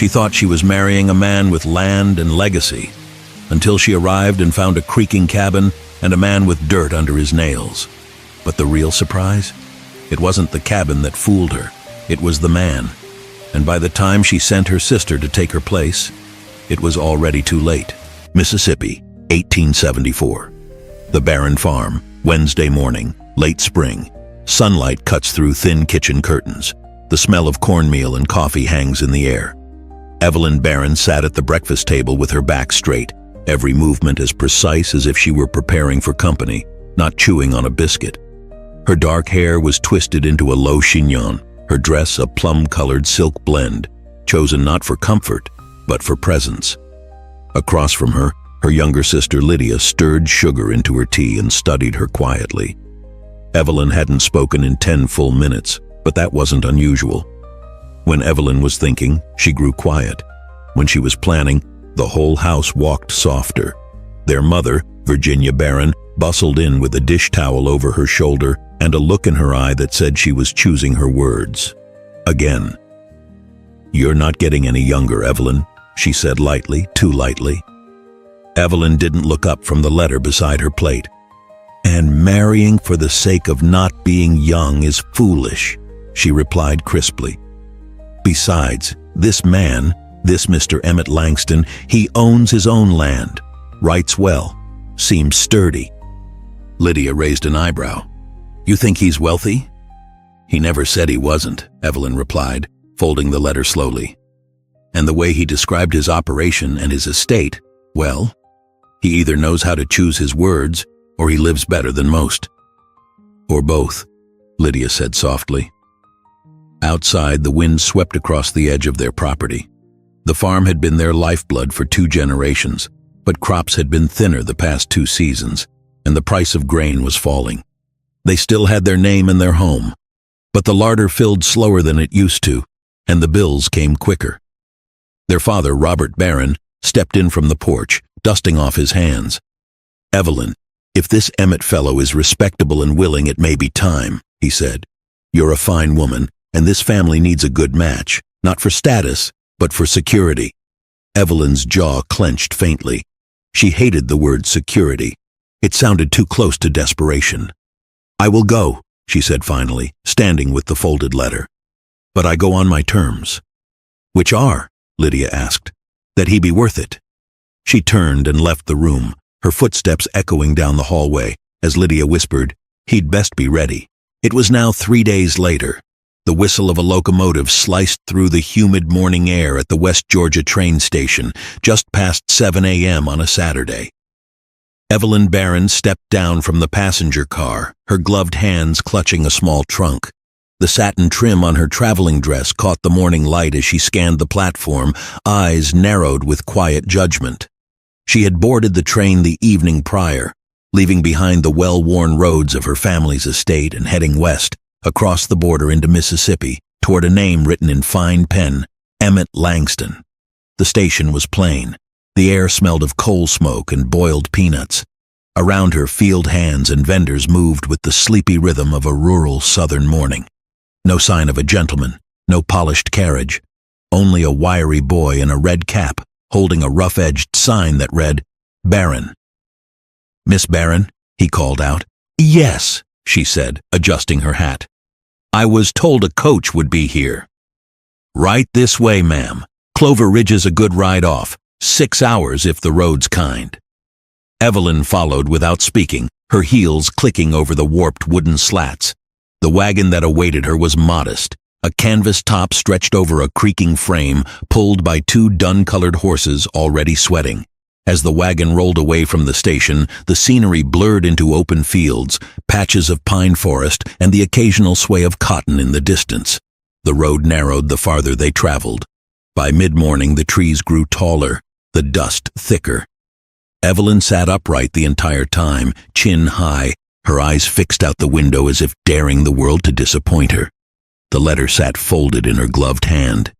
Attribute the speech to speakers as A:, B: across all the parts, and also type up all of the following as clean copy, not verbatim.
A: She thought she was marrying a man with land and legacy, until she arrived and found a creaking cabin and a man with dirt under his nails. But the real surprise? It wasn't the cabin that fooled her. It was the man. And by the time she sent her sister to take her place, it was already too late. Mississippi, 1874. The barren farm, Wednesday morning, late spring. Sunlight cuts through thin kitchen curtains. The smell of cornmeal and coffee hangs in the air. Evelyn Barron sat at the breakfast table with her back straight, every movement as precise as if she were preparing for company, not chewing on a biscuit. Her dark hair was twisted into a low chignon, her dress a plum-colored silk blend, chosen not for comfort, but for presence. Across from her, her younger sister Lydia stirred sugar into her tea and studied her quietly. Evelyn hadn't spoken in 10 full minutes, but that wasn't unusual. When Evelyn was thinking, she grew quiet. When she was planning, the whole house walked softer. Their mother, Virginia Barron, bustled in with a dish towel over her shoulder and a look in her eye that said she was choosing her words. Again. "You're not getting any younger, Evelyn," she said lightly, too lightly. Evelyn didn't look up from the letter beside her plate. "And marrying for the sake of not being young is foolish," she replied crisply. "Besides, this man, this Mr. Emmett Langston, he owns his own land, writes well, seems sturdy." Lydia raised an eyebrow. "You think he's wealthy?" "He never said he wasn't," Evelyn replied, folding the letter slowly. "And the way he described his operation and his estate, well, he either knows how to choose his words or he lives better than most." "Or both," Lydia said softly. Outside, the wind swept across the edge of their property. The farm had been their lifeblood for 2 generations, but crops had been thinner the past 2 seasons, and the price of grain was falling. They still had their name and their home, but the larder filled slower than it used to, and the bills came quicker. Their father, Robert Barron, stepped in from the porch, dusting off his hands. "Evelyn, if this Emmett fellow is respectable and willing, it may be time," he said. "You're a fine woman, and this family needs a good match, not for status, but for security." Evelyn's jaw clenched faintly. She hated the word security. It sounded too close to desperation. "I will go," she said finally, standing with the folded letter. "But I go on my terms." "Which are?" Lydia asked. "That he be worth it." She turned and left the room, her footsteps echoing down the hallway, as Lydia whispered, "He'd best be ready." It was now 3 days later. The whistle of a locomotive sliced through the humid morning air at the West Georgia train station, just past 7 a.m. on a Saturday. Evelyn Barron stepped down from the passenger car, her gloved hands clutching a small trunk. The satin trim on her traveling dress caught the morning light as she scanned the platform, eyes narrowed with quiet judgment. She had boarded the train the evening prior, leaving behind the well-worn roads of her family's estate and heading west, across the border into Mississippi, toward a name written in fine pen, Emmett Langston. The station was plain. The air smelled of coal smoke and boiled peanuts. Around her, field hands and vendors moved with the sleepy rhythm of a rural southern morning. No sign of a gentleman, no polished carriage, only a wiry boy in a red cap, holding a rough-edged sign that read, "Barron." "Miss Barron?" he called out. "Yes," she said, adjusting her hat. "I was told a coach would be here." "Right this way, ma'am. Clover Ridge is a good ride off, 6 hours if the road's kind." Evelyn followed without speaking, her heels clicking over the warped wooden slats. The wagon that awaited her was modest, a canvas top stretched over a creaking frame, pulled by 2 dun-colored horses already sweating. As the wagon rolled away from the station, the scenery blurred into open fields, patches of pine forest, and the occasional sway of cotton in the distance. The road narrowed the farther they traveled. By mid-morning, the trees grew taller, the dust thicker. Evelyn sat upright the entire time, chin high, her eyes fixed out the window as if daring the world to disappoint her. The letter sat folded in her gloved hand,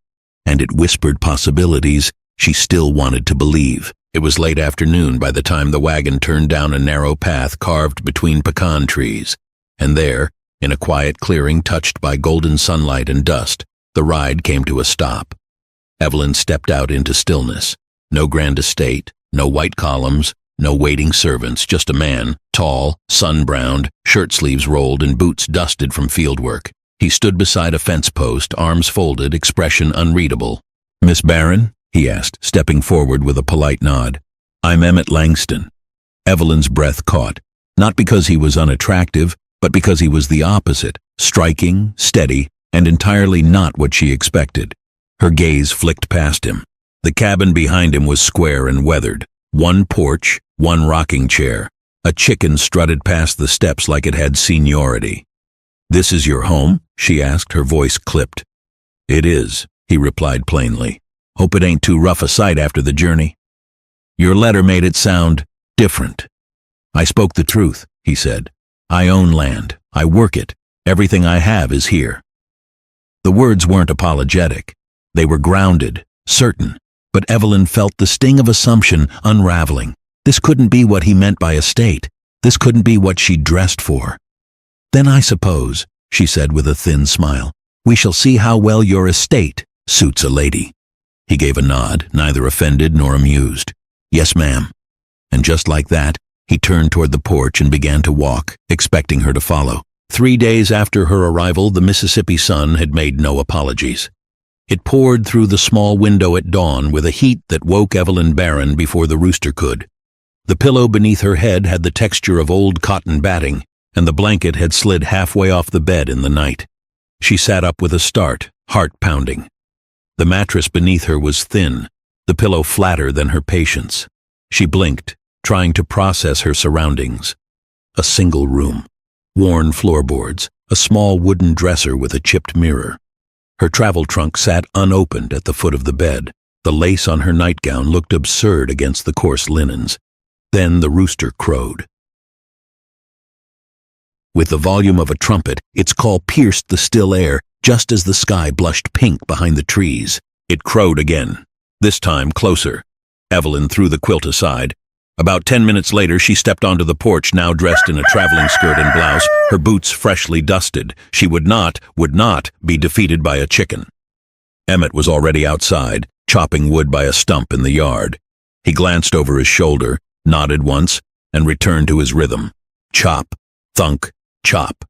A: and it whispered possibilities she still wanted to believe. It was late afternoon by the time the wagon turned down a narrow path carved between pecan trees, and there, in a quiet clearing touched by golden sunlight and dust, the ride came to a stop. Evelyn stepped out into stillness. No grand estate, no white columns, no waiting servants, just a man, tall, sun-browned, shirt sleeves rolled and boots dusted from fieldwork. He stood beside a fence post, arms folded, expression unreadable. "Miss Barron?" he asked, stepping forward with a polite nod. "I'm Emmett Langston." Evelyn's breath caught, not because he was unattractive, but because he was the opposite, striking, steady, and entirely not what she expected. Her gaze flicked past him. The cabin behind him was square and weathered. One porch, one rocking chair. A chicken strutted past the steps like it had seniority. "This is your home?" she asked, her voice clipped. "It is," he replied plainly. "Hope it ain't too rough a sight after the journey." "Your letter made it sound different." "I spoke the truth," he said. "I own land. I work it. Everything I have is here." The words weren't apologetic. They were grounded, certain, but Evelyn felt the sting of assumption unraveling. This couldn't be what he meant by estate. This couldn't be what she'd dressed for. "Then I suppose," she said with a thin smile, "we shall see how well your estate suits a lady." He gave a nod, neither offended nor amused. "Yes, ma'am." And just like that, he turned toward the porch and began to walk, expecting her to follow. 3 days after her arrival, the Mississippi sun had made no apologies. It poured through the small window at dawn with a heat that woke Evelyn Barron before the rooster could. The pillow beneath her head had the texture of old cotton batting, and the blanket had slid halfway off the bed in the night. She sat up with a start, heart pounding. The mattress beneath her was thin, the pillow flatter than her patience. She blinked, trying to process her surroundings. A single room, worn floorboards, a small wooden dresser with a chipped mirror. Her travel trunk sat unopened at the foot of the bed. The lace on her nightgown looked absurd against the coarse linens. Then the rooster crowed. With the volume of a trumpet, its call pierced the still air just as the sky blushed pink behind the trees. It crowed again, this time closer. Evelyn threw the quilt aside. About 10 minutes later, she stepped onto the porch, now dressed in a traveling skirt and blouse, her boots freshly dusted. She would not be defeated by a chicken. Emmett was already outside, chopping wood by a stump in the yard. He glanced over his shoulder, nodded once, and returned to his rhythm. Chop, thunk, chop.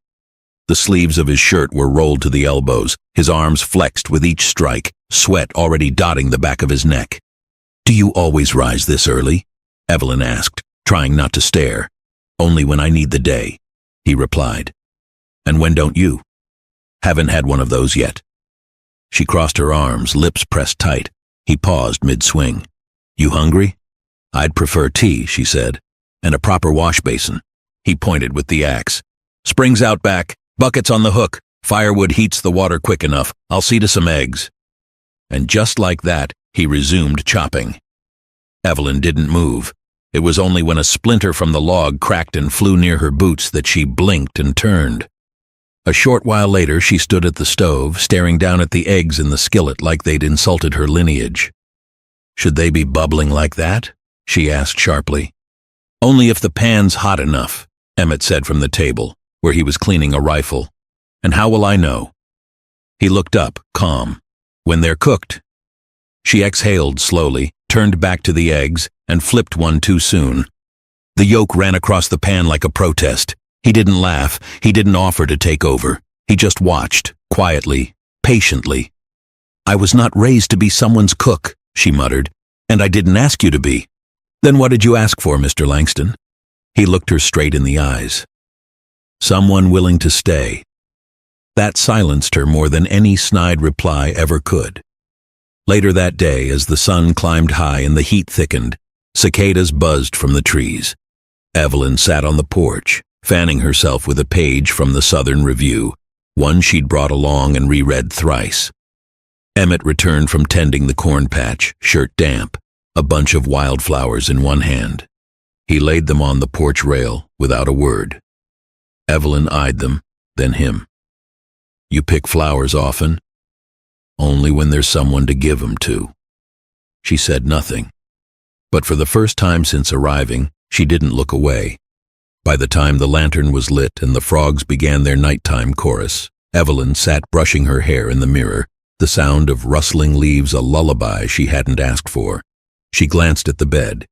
A: The sleeves of his shirt were rolled to the elbows, his arms flexed with each strike, sweat already dotting the back of his neck. "Do you always rise this early?" Evelyn asked, trying not to stare. "Only when I need the day," he replied. "And when don't you?" "Haven't had one of those yet." She crossed her arms, lips pressed tight. He paused mid-swing. "You hungry?" "I'd prefer tea," she said, "and a proper wash basin." He pointed with the axe. "Springs out back, buckets on the hook. Firewood heats the water quick enough. I'll see to some eggs." And just like that, he resumed chopping. Evelyn didn't move. It was only when a splinter from the log cracked and flew near her boots that she blinked and turned. A short while later, she stood at the stove, staring down at the eggs in the skillet like they'd insulted her lineage. "Should they be bubbling like that?" she asked sharply. "Only if the pan's hot enough," Emmett said from the table, where he was cleaning a rifle. "And how will I know?" He looked up, calm. "When they're cooked." She exhaled slowly, turned back to the eggs, and flipped one too soon. The yolk ran across the pan like a protest. He didn't laugh. He didn't offer to take over. He just watched, quietly, patiently. "I was not raised to be someone's cook," she muttered, "and I didn't ask you to be." "Then what did you ask for, Mr. Langston?" He looked her straight in the eyes. "Someone willing to stay." That silenced her more than any snide reply ever could. Later that day, as the sun climbed high and the heat thickened, cicadas buzzed from the trees. Evelyn sat on the porch, fanning herself with a page from the Southern Review, one she'd brought along and reread thrice. Emmett returned from tending the corn patch, shirt damp, a bunch of wildflowers in one hand. He laid them on the porch rail without a word. Evelyn eyed them, then him. "You pick flowers often?" "Only when there's someone to give them to." She said nothing. But for the first time since arriving, she didn't look away. By the time the lantern was lit and the frogs began their nighttime chorus, Evelyn sat brushing her hair in the mirror, the sound of rustling leaves a lullaby she hadn't asked for. She glanced at the bed.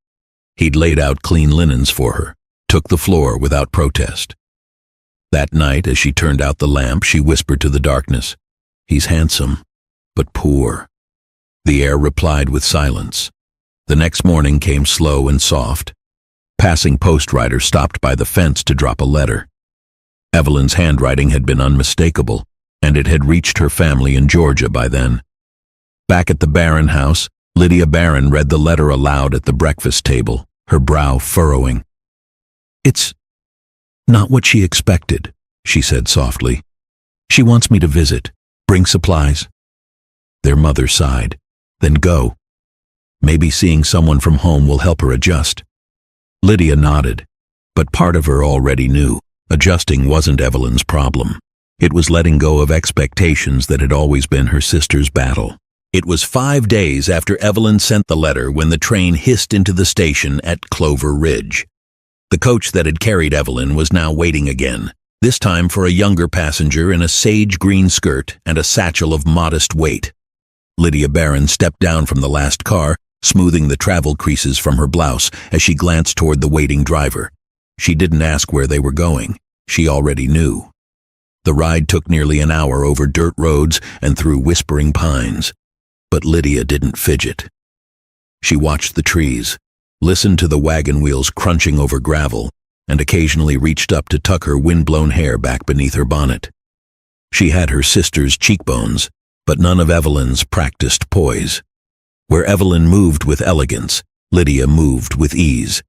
A: He'd laid out clean linens for her, took the floor without protest. That night, as she turned out the lamp, she whispered to the darkness, "He's handsome, but poor." The air replied with silence. The next morning came slow and soft. Passing post-rider stopped by the fence to drop a letter. Evelyn's handwriting had been unmistakable, and it had reached her family in Georgia by then. Back at the Barron house, Lydia Barron read the letter aloud at the breakfast table, her brow furrowing. "It's not what she expected," she said softly. "She wants me to visit, bring supplies." Their mother sighed. "Then go. Maybe seeing someone from home will help her adjust." Lydia nodded, but part of her already knew adjusting wasn't Evelyn's problem. It was letting go of expectations that had always been her sister's battle. It was 5 days after Evelyn sent the letter when the train hissed into the station at Clover Ridge. The coach that had carried Evelyn was now waiting again, this time for a younger passenger in a sage green skirt and a satchel of modest weight. Lydia Barron stepped down from the last car, smoothing the travel creases from her blouse as she glanced toward the waiting driver. She didn't ask where they were going. She already knew. The ride took nearly an hour over dirt roads and through whispering pines. But Lydia didn't fidget. She watched the trees, listened to the wagon wheels crunching over gravel, and occasionally reached up to tuck her wind-blown hair back beneath her bonnet. She had her sister's cheekbones, but none of Evelyn's practiced poise. Where Evelyn moved with elegance, Lydia moved with ease.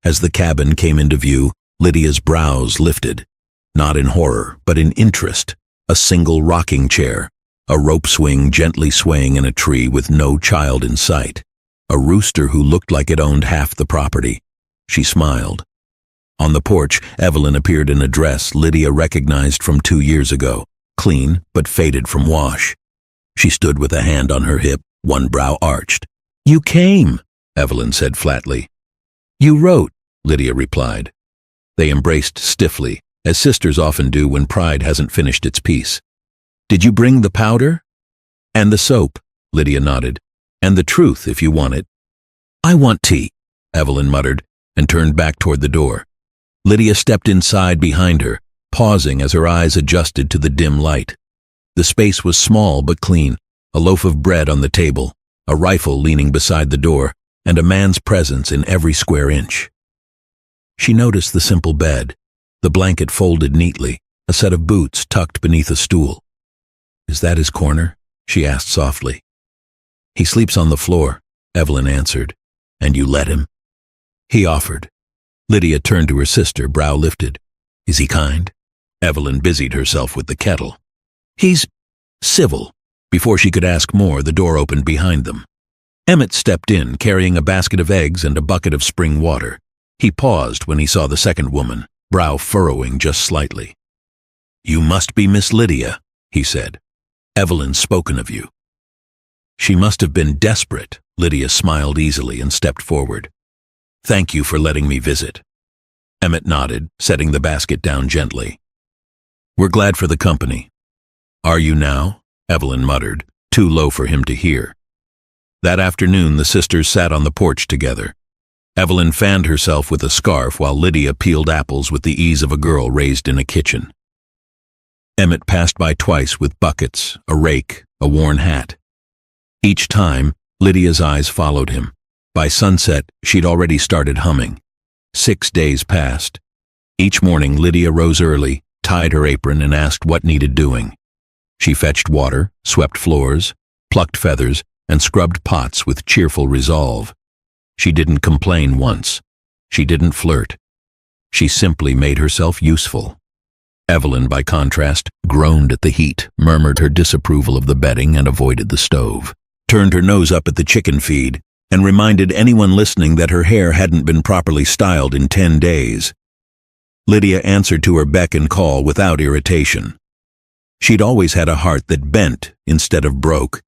A: As the cabin came into view, Lydia's brows lifted, not in horror, but in interest. A single rocking chair, a rope swing gently swaying in a tree with no child in sight, a rooster who looked like it owned half the property. She smiled. On the porch, Evelyn appeared in a dress Lydia recognized from 2 years ago, clean but faded from wash. She stood with a hand on her hip, one brow arched. "You came," Evelyn said flatly. "You wrote," Lydia replied. They embraced stiffly, as sisters often do when pride hasn't finished its piece. "Did you bring the powder?" "And the soap," Lydia nodded. "And the truth, if you want it." "I want tea," Evelyn muttered, and turned back toward the door. Lydia stepped inside behind her, pausing as her eyes adjusted to the dim light. The space was small but clean, a loaf of bread on the table, a rifle leaning beside the door, and a man's presence in every square inch. She noticed the simple bed, the blanket folded neatly, a set of boots tucked beneath a stool. "Is that his corner?" she asked softly. "He sleeps on the floor," Evelyn answered. "And you let him?" He offered. Lydia turned to her sister, brow lifted. "Is he kind?" Evelyn busied herself with the kettle. "He's civil." Before she could ask more, the door opened behind them. Emmett stepped in, carrying a basket of eggs and a bucket of spring water. He paused when he saw the second woman, brow furrowing just slightly. "You must be Miss Lydia," he said. "Evelyn's spoken of you." "She must have been desperate," Lydia smiled easily and stepped forward. "Thank you for letting me visit." Emmett nodded, setting the basket down gently. "We're glad for the company." "Are you now?" Evelyn muttered, too low for him to hear. That afternoon, the sisters sat on the porch together. Evelyn fanned herself with a scarf while Lydia peeled apples with the ease of a girl raised in a kitchen. Emmett passed by twice with buckets, a rake, a worn hat. Each time, Lydia's eyes followed him. By sunset, she'd already started humming. 6 days passed. Each morning, Lydia rose early, tied her apron, and asked what needed doing. She fetched water, swept floors, plucked feathers, and scrubbed pots with cheerful resolve. She didn't complain once. She didn't flirt. She simply made herself useful. Evelyn, by contrast, groaned at the heat, murmured her disapproval of the bedding and avoided the stove, turned her nose up at the chicken feed, and reminded anyone listening that her hair hadn't been properly styled in 10 days. Lydia answered to her beck and call without irritation. She'd always had a heart that bent instead of broke.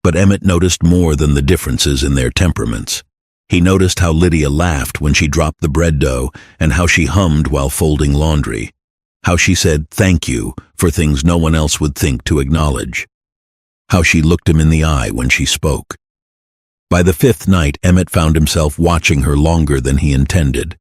A: But Emmett noticed more than the differences in their temperaments. He noticed how Lydia laughed when she dropped the bread dough and how she hummed while folding laundry, how she said thank you for things no one else would think to acknowledge. how she looked him in the eye when she spoke. By the fifth night, Emmett found himself watching her longer than he intended.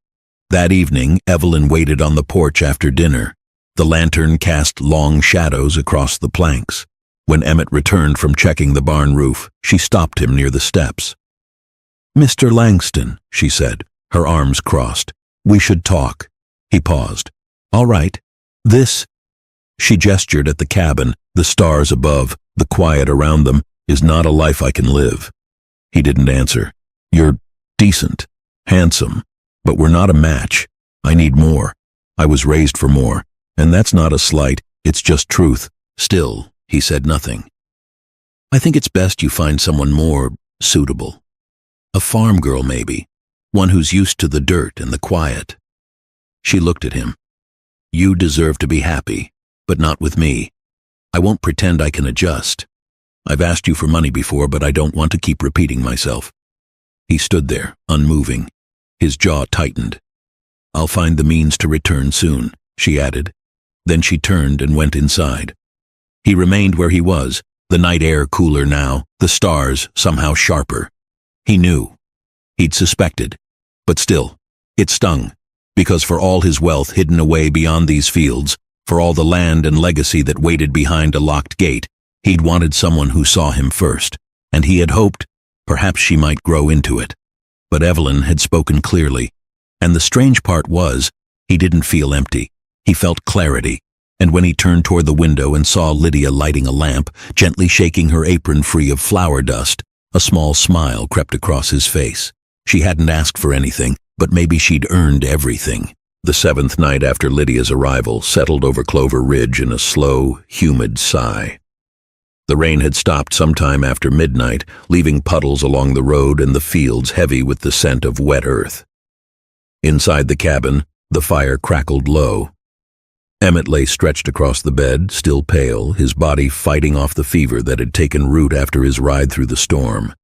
A: That evening, Evelyn waited on the porch after dinner. The lantern cast long shadows across the planks. When Emmett returned from checking the barn roof, she stopped him near the steps. "Mr. Langston," she said, her arms crossed. "We should talk." He paused. "All right. This—" She gestured at the cabin, the stars above, the quiet around them, "is not a life I can live." He didn't answer. "You're decent, handsome, but we're not a match. I need more. I was raised for more. And that's not a slight, it's just truth." Still, he said nothing. "I think it's best you find someone more suitable. A farm girl, maybe. One who's used to the dirt and the quiet." She looked at him. "You deserve to be happy, but not with me. I won't pretend I can adjust. I've asked you for money before, but I don't want to keep repeating myself." He stood there, unmoving. His jaw tightened. "I'll find the means to return soon," she added. Then she turned and went inside. He remained where he was, the night air cooler now, the stars somehow sharper. He knew. He'd suspected. But still, it stung, because for all his wealth hidden away beyond these fields, for all the land and legacy that waited behind a locked gate, he'd wanted someone who saw him first, and he had hoped perhaps she might grow into it. But Evelyn had spoken clearly, and the strange part was, he didn't feel empty. He felt clarity, and when he turned toward the window and saw Lydia lighting a lamp, gently shaking her apron free of flour dust, a small smile crept across his face. She hadn't asked for anything, but maybe she'd earned everything. The seventh night after Lydia's arrival settled over Clover Ridge in a slow, humid sigh. The rain had stopped sometime after midnight, leaving puddles along the road and the fields heavy with the scent of wet earth. Inside the cabin, the fire crackled low. Emmett lay stretched across the bed, still pale, his body fighting off the fever that had taken root after his ride through the storm.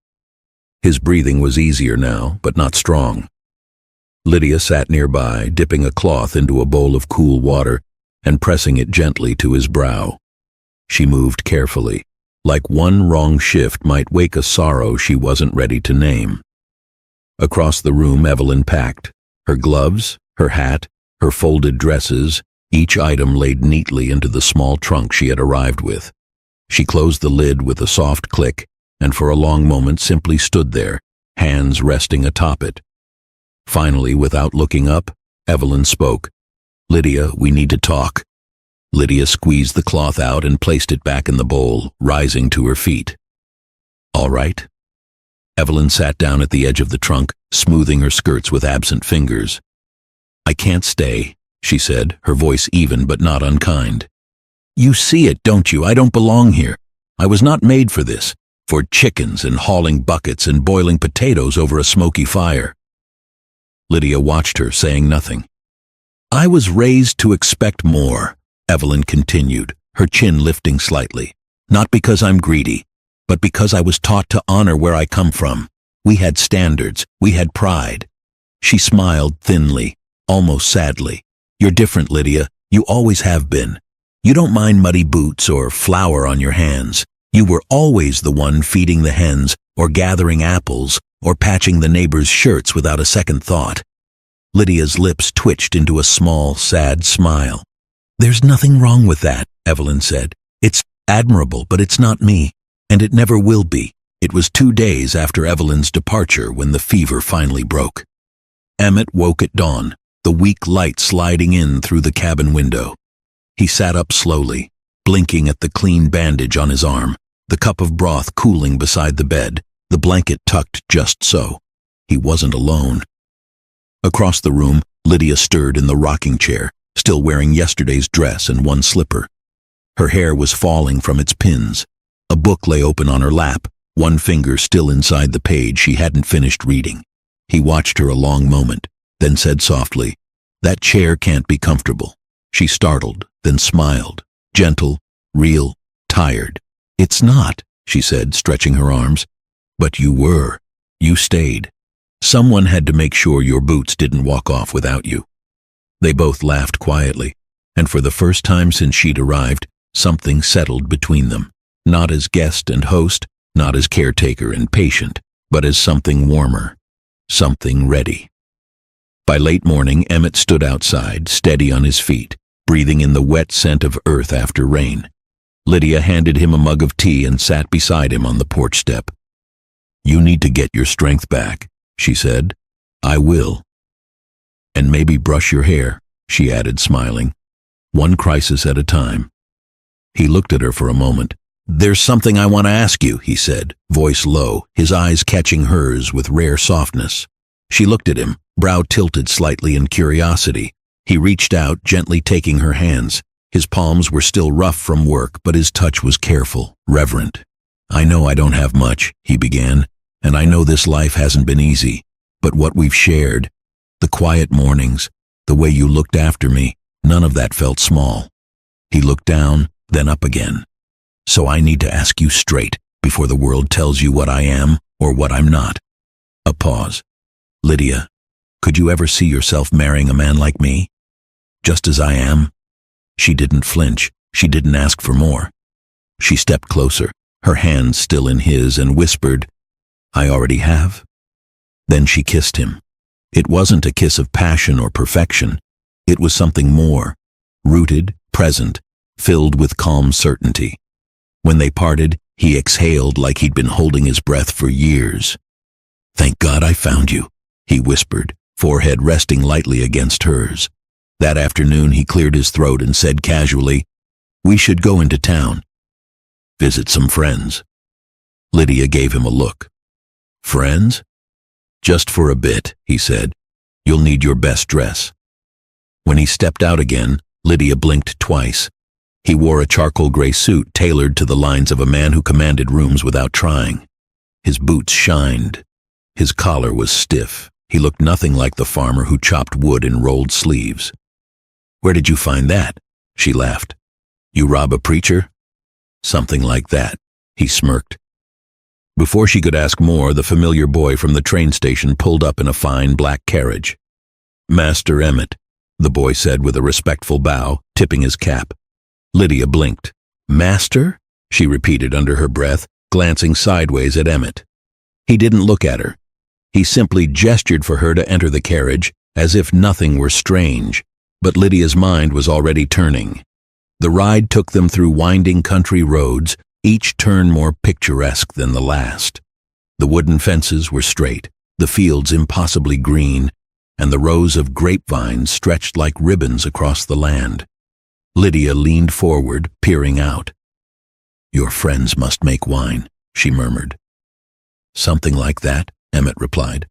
A: His breathing was easier now, but not strong. Lydia sat nearby, dipping a cloth into a bowl of cool water and pressing it gently to his brow. She moved carefully, like one wrong shift might wake a sorrow she wasn't ready to name. Across the room, Evelyn packed. Her gloves, her hat, her folded dresses, each item laid neatly into the small trunk she had arrived with. She closed the lid with a soft click, and for a long moment simply stood there, hands resting atop it. Finally, without looking up, Evelyn spoke. "Lydia, we need to talk." Lydia squeezed the cloth out and placed it back in the bowl, rising to her feet. "All right." Evelyn sat down at the edge of the trunk, smoothing her skirts with absent fingers. "I can't stay," she said, her voice even but not unkind. "You see it, don't you? I don't belong here. I was not made for this, for chickens and hauling buckets and boiling potatoes over a smoky fire." Lydia watched her, saying nothing. "I was raised to expect more," Evelyn continued, her chin lifting slightly. "Not because I'm greedy, but because I was taught to honor where I come from. We had standards, we had pride." She smiled thinly, almost sadly. "You're different, Lydia. You always have been. You don't mind muddy boots or flour on your hands. You were always the one feeding the hens, or gathering apples, or patching the neighbors' shirts without a second thought." Lydia's lips twitched into a small, sad smile. "There's nothing wrong with that," Evelyn said. "It's admirable, but it's not me, and it never will be." It was 2 days after Evelyn's departure when the fever finally broke. Emmett woke at dawn, the weak light sliding in through the cabin window. He sat up slowly, blinking at the clean bandage on his arm, the cup of broth cooling beside the bed, the blanket tucked just so. He wasn't alone. Across the room, Lydia stirred in the rocking chair, still wearing yesterday's dress and one slipper. Her hair was falling from its pins. A book lay open on her lap, one finger still inside the page she hadn't finished reading. He watched her a long moment, then said softly, "That chair can't be comfortable." She startled, then smiled, gentle, real, tired. "It's not," she said, stretching her arms. "But you were. You stayed. Someone had to make sure your boots didn't walk off without you." They both laughed quietly, and for the first time since she'd arrived, something settled between them. not as guest and host, not as caretaker and patient, but as something warmer, something ready. By late morning, Emmett stood outside, steady on his feet, breathing in the wet scent of earth after rain. Lydia handed him a mug of tea and sat beside him on the porch step. "You need to get your strength back," she said. "I will. And maybe brush your hair," she added, smiling. "One crisis at a time." He looked at her for a moment. "There's something I want to ask you," he said, voice low, his eyes catching hers with rare softness. She looked at him, brow tilted slightly in curiosity. He reached out, gently taking her hands. His palms were still rough from work, but his touch was careful, reverent. "I know I don't have much," he began, "and I know this life hasn't been easy, but what we've shared, the quiet mornings, the way you looked after me, none of that felt small." He looked down, then up again. "So I need to ask you straight, before the world tells you what I am or what I'm not." A pause. "Lydia, could you ever see yourself marrying a man like me? Just as I am?" She didn't flinch. She didn't ask for more. She stepped closer, her hand still in his, and whispered, "I already have." Then she kissed him. It wasn't a kiss of passion or perfection. It was something more, rooted, present, filled with calm certainty. When they parted, he exhaled like he'd been holding his breath for years. "Thank God I found you," he whispered, forehead resting lightly against hers. That afternoon he cleared his throat and said casually, "We should go into town. Visit some friends." Lydia gave him a look. "Friends?" "Just for a bit," he said. "You'll need your best dress." When he stepped out again, Lydia blinked twice. He wore a charcoal gray suit tailored to the lines of a man who commanded rooms without trying. His boots shined. His collar was stiff. He looked nothing like the farmer who chopped wood in rolled sleeves. "Where did you find that?" She laughed. "You rob a preacher?" "Something like that," he smirked. Before she could ask more, the familiar boy from the train station pulled up in a fine black carriage. "Master Emmett," the boy said with a respectful bow, tipping his cap. Lydia blinked. "Master?" she repeated under her breath, glancing sideways at Emmett. He didn't look at her. He simply gestured for her to enter the carriage, as if nothing were strange. But Lydia's mind was already turning. The ride took them through winding country roads, each turn more picturesque than the last. The wooden fences were straight, the fields impossibly green, and the rows of grapevines stretched like ribbons across the land. Lydia leaned forward, peering out. "Your friends must make wine," she murmured. "Something like that," Emmett replied.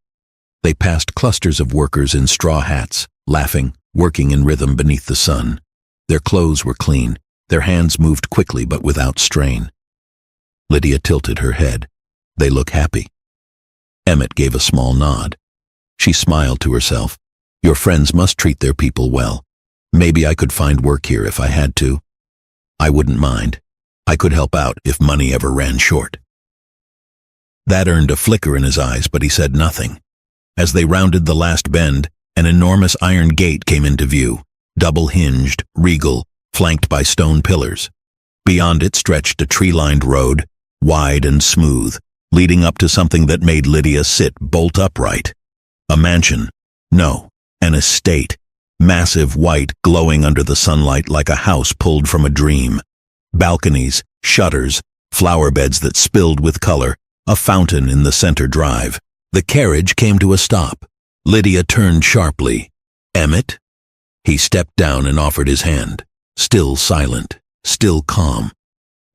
A: They passed clusters of workers in straw hats, laughing, working in rhythm beneath the sun. Their clothes were clean, their hands moved quickly but without strain. Lydia tilted her head. "They look happy." Emmett gave a small nod. She smiled to herself. "Your friends must treat their people well. Maybe I could find work here if I had to. I wouldn't mind. I could help out if money ever ran short." That earned a flicker in his eyes, but he said nothing. As they rounded the last bend, an enormous iron gate came into view, double-hinged, regal, flanked by stone pillars. Beyond it stretched a tree-lined road, wide and smooth, leading up to something that made Lydia sit bolt upright. A mansion. No, an estate. Massive white, glowing under the sunlight like a house pulled from a dream. Balconies, shutters, flower beds that spilled with color, a fountain in the center drive. The carriage came to a stop. Lydia turned sharply. "Emmett?" He stepped down and offered his hand. Still silent, still calm.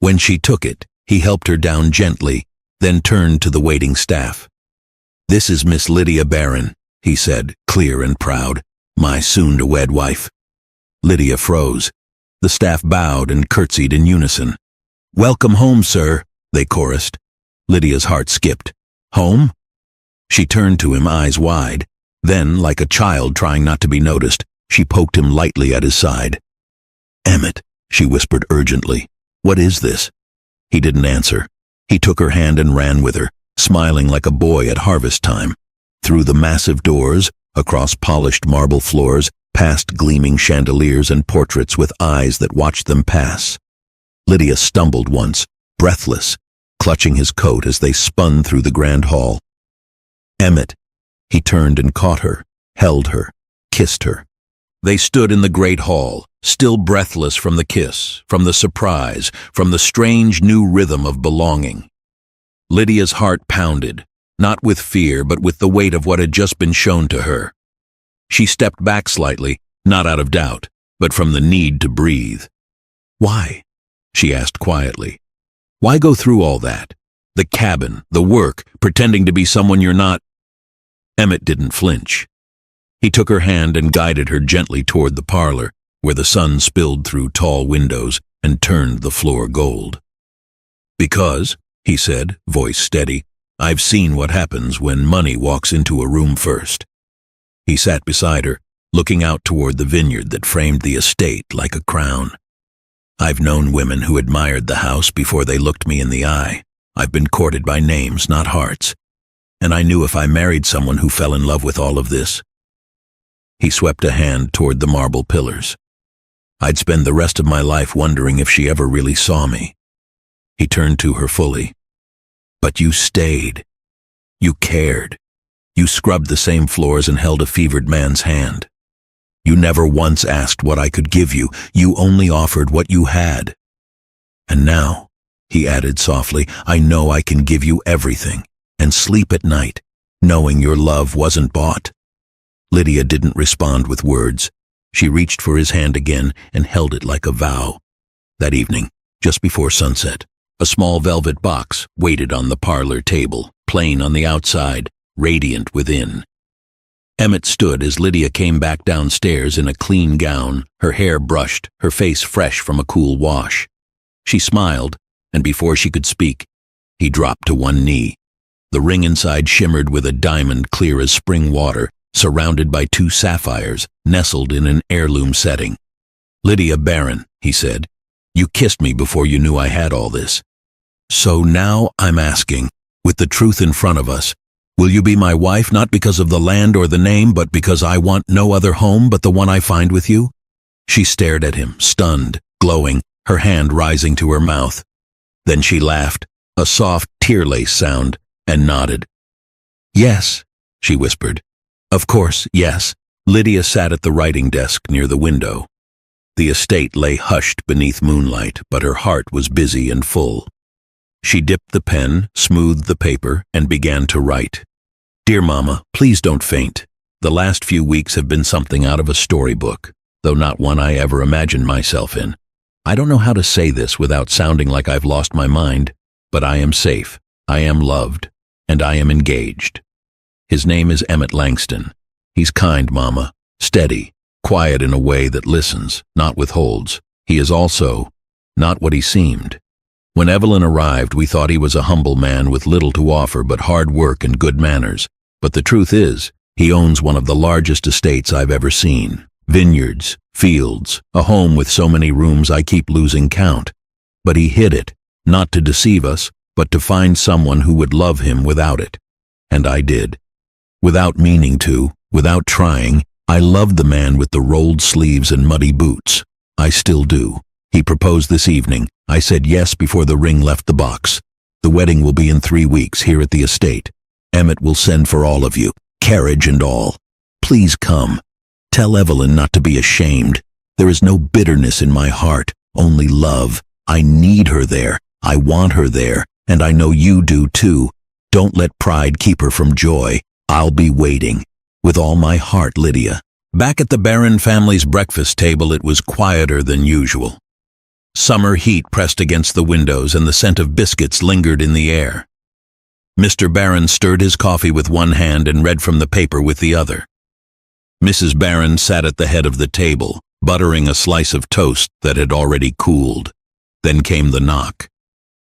A: When she took it, he helped her down gently, then turned to the waiting staff. "This is Miss Lydia Barron," he said, clear and proud. "My soon-to-wed wife." Lydia froze. The staff bowed and curtsied in unison. "Welcome home, sir," they chorused. Lydia's heart skipped. "Home?" She turned to him, eyes wide. Then, like a child trying not to be noticed, she poked him lightly at his side. "Emmett," she whispered urgently, "what is this?" He didn't answer. He took her hand and ran with her, smiling like a boy at harvest time. Through the massive doors, across polished marble floors, past gleaming chandeliers and portraits with eyes that watched them pass. Lydia stumbled once, breathless, clutching his coat as they spun through the grand hall. Emmett. He turned and caught her, held her, kissed her. They stood in the great hall, still breathless from the kiss, from the surprise, from the strange new rhythm of belonging. Lydia's heart pounded, not with fear but with the weight of what had just been shown to her. She stepped back slightly, not out of doubt, but from the need to breathe. "Why?" she asked quietly. "Why go through all that? The cabin, the work, pretending to be someone you're not?" Emmett didn't flinch. He took her hand and guided her gently toward the parlor, where the sun spilled through tall windows and turned the floor gold. "Because," he said, voice steady, "I've seen what happens when money walks into a room first." He sat beside her, looking out toward the vineyard that framed the estate like a crown. "I've known women who admired the house before they looked me in the eye. I've been courted by names, not hearts. And I knew if I married someone who fell in love with all of this..." He swept a hand toward the marble pillars. "I'd spend the rest of my life wondering if she ever really saw me." He turned to her fully. "But you stayed. You cared. You scrubbed the same floors and held a fevered man's hand. You never once asked what I could give you. You only offered what you had. And now," he added softly, "I know I can give you everything, and sleep at night, knowing your love wasn't bought." Lydia didn't respond with words. She reached for his hand again and held it like a vow. That evening, just before sunset, a small velvet box waited on the parlor table, plain on the outside, radiant within. Emmett stood as Lydia came back downstairs in a clean gown, her hair brushed, her face fresh from a cool wash. She smiled, and before she could speak, he dropped to one knee. The ring inside shimmered with a diamond clear as spring water, surrounded by 2 sapphires, nestled in an heirloom setting. "Lydia Barron," he said, "you kissed me before you knew I had all this. So now I'm asking, with the truth in front of us, will you be my wife not because of the land or the name, but because I want no other home but the one I find with you?" She stared at him, stunned, glowing, her hand rising to her mouth. Then she laughed, a soft tear-lace sound, and nodded. "Yes," she whispered. "Of course, yes." Lydia sat at the writing desk near the window. The estate lay hushed beneath moonlight, but her heart was busy and full. She dipped the pen, smoothed the paper, and began to write. "Dear Mama, please don't faint. The last few weeks have been something out of a storybook, though not one I ever imagined myself in. I don't know how to say this without sounding like I've lost my mind, but I am safe, I am loved, and I am engaged. His name is Emmett Langston. He's kind, Mama, steady, quiet in a way that listens, not withholds. He is also not what he seemed. When Evelyn arrived, we thought he was a humble man with little to offer but hard work and good manners. But the truth is, he owns one of the largest estates I've ever seen. Vineyards, fields, a home with so many rooms I keep losing count. But he hid it, not to deceive us, but to find someone who would love him without it. And I did. Without meaning to, without trying, I loved the man with the rolled sleeves and muddy boots. I still do. He proposed this evening. I said yes before the ring left the box. The wedding will be in 3 weeks here at the estate. Emmett will send for all of you, carriage and all. Please come. Tell Evelyn not to be ashamed. There is no bitterness in my heart, only love. I need her there. I want her there, and I know you do too. Don't let pride keep her from joy. I'll be waiting. With all my heart, Lydia. Back at the Barron family's breakfast table, it was quieter than usual. Summer heat pressed against the windows and the scent of biscuits lingered in the air. Mr. Barron stirred his coffee with one hand and read from the paper with the other. Mrs. Barron sat at the head of the table, buttering a slice of toast that had already cooled. Then came the knock.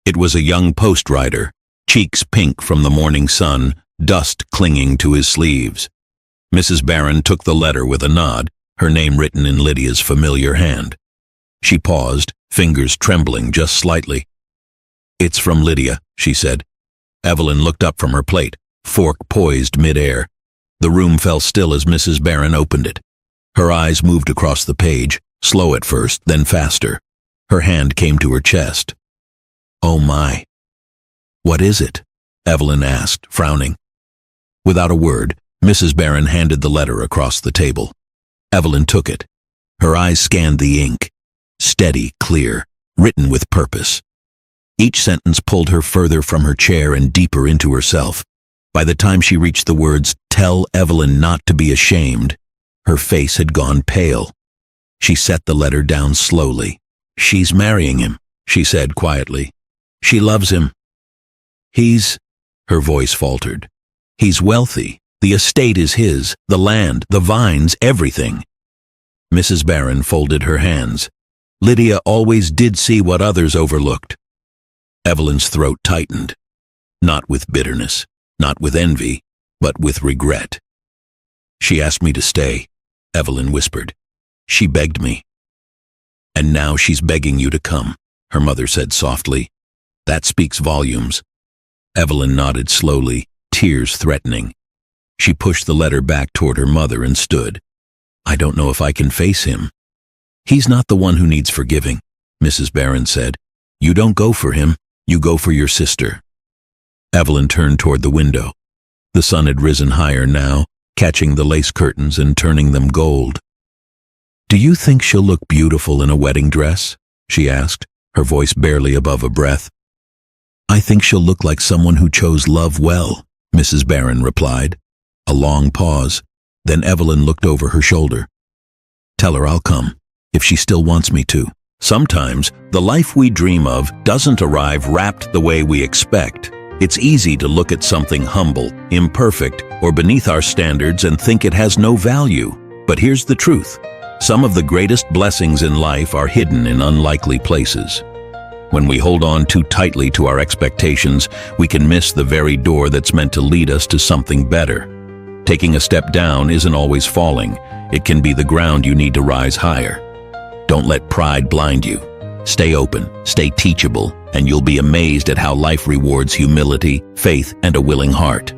A: It was a young post-rider, cheeks pink from the morning sun, dust clinging to his sleeves. Mrs. Barron took the letter with a nod, her name written in Lydia's familiar hand. She paused, fingers trembling just slightly. "It's from Lydia," she said. Evelyn looked up from her plate, fork poised mid-air. The room fell still as Mrs. Barron opened it. Her eyes moved across the page, slow at first, then faster. Her hand came to her chest. Oh my. What is it? Evelyn asked, frowning. Without a word, Mrs. Barron handed the letter across the table. Evelyn took it. Her eyes scanned the ink. Steady, clear, written with purpose. Each sentence pulled her further from her chair and deeper into herself. By the time she reached the words, "Tell Evelyn not to be ashamed," her face had gone pale. She set the letter down slowly. "She's marrying him," she said quietly. "She loves him. Her voice faltered. "He's wealthy. The estate is his, the land, the vines, everything." Mrs. Barron folded her hands. Lydia always did see what others overlooked. Evelyn's throat tightened. Not with bitterness, not with envy, but with regret. "She asked me to stay," Evelyn whispered. "She begged me." "And now she's begging you to come," her mother said softly. "That speaks volumes." Evelyn nodded slowly, tears threatening. She pushed the letter back toward her mother and stood. "I don't know if I can face him." "He's not the one who needs forgiving," Mrs. Barron said. "You don't go for him, you go for your sister." Evelyn turned toward the window. The sun had risen higher now, catching the lace curtains and turning them gold. "Do you think she'll look beautiful in a wedding dress?" she asked, her voice barely above a breath. "I think she'll look like someone who chose love well," Mrs. Barron replied. A long pause. Then Evelyn looked over her shoulder. "Tell her I'll come, if she still wants me to." Sometimes, the life we dream of doesn't arrive wrapped the way we expect. It's easy to look at something humble, imperfect, or beneath our standards and think it has no value. But here's the truth. Some of the greatest blessings in life are hidden in unlikely places. When we hold on too tightly to our expectations, we can miss the very door that's meant to lead us to something better. Taking a step down isn't always falling. It can be the ground you need to rise higher. Don't let pride blind you. Stay open, stay teachable, and you'll be amazed at how life rewards humility, faith, and a willing heart.